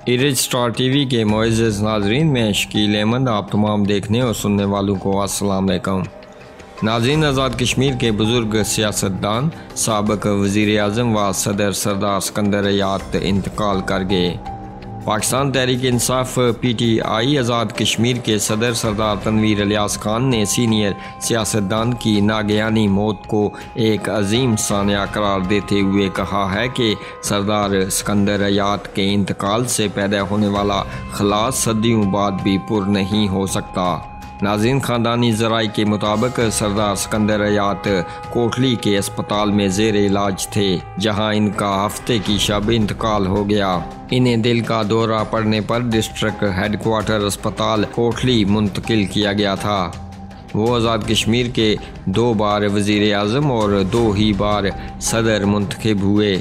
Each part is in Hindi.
इरिज स्टार टीवी के मुअज़्ज़ज़ नाज़रीन में शकील अहमद आप तमाम देखने और सुनने वालों को अस्सलाम वालेकुम। नाज़रीन, आज़ाद कश्मीर के बुज़ुर्ग सियासतदान साबिक़ वज़ीर आज़म व सदर सरदार सिकंदर हयात इंतकाल कर गए। पाकिस्तान तहरीक इंसाफ PTI आज़ाद कश्मीर के सदर सरदार तनवीर इलियास खान ने सीनियर सियासतदान की नागयानी मौत को एक अजीम सानिया करार देते हुए कहा है कि सरदार सिकंदर हयात के इंतकाल से पैदा होने वाला खला सदियों बाद भी पुर नहीं हो सकता। नाज़रीन, ख़ानदानी ज़राई के मुताबिक सरदार सिकंदर हयात कोटली के अस्पताल में ज़ेर इलाज थे, जहां इनका हफ्ते की शब इंतकाल हो गया। इन्हें दिल का दौरा पड़ने पर डिस्ट्रिक्ट हेडक्वार्टर अस्पताल कोटली मुंतकिल किया गया था। वो आज़ाद कश्मीर के 2 बार वज़ीर आज़म और 2 ही बार सदर मुंतखब हुए।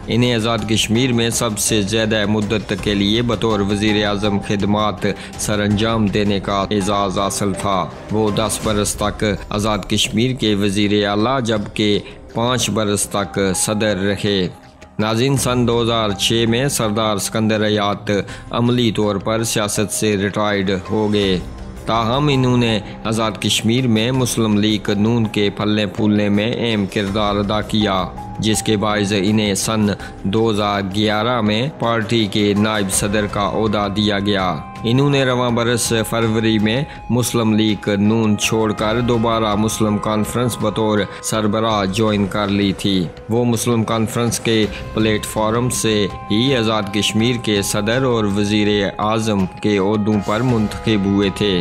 इन्हें आज़ाद कश्मीर में सबसे ज़्यादा मुद्दत के लिए बतौर वज़ीर आज़म खिदमात सर अंजाम देने का एजाज़ हासिल था। वो 10 बरस तक आज़ाद कश्मीर के वज़ीर आला जबकि 5 बरस तक सदर रहे। नाज़रीन, सन 2006 में सरदार सिकंदर हयात अमली तौर पर सियासत से रिटायर्ड हो गए। ताहम इन्होंने आज़ाद कश्मीर में मुस्लिम लीग नून के फलने फूलने में अहम किरदार अदा किया, जिसके बायस इन्हें सन 2011 में पार्टी के नायब सदर का ओहदा दिया गया। इन्होंने रवां बरस फरवरी में मुस्लिम लीग नून छोड़कर दोबारा मुस्लिम कॉन्फ्रेंस बतौर सरबराह ज्वाइन कर ली थी। वो मुस्लिम कॉन्फ्रेंस के प्लेटफॉर्म से ही आज़ाद कश्मीर के सदर और वज़ीर आज़म के ओहदों पर मुंतखब हुए थे।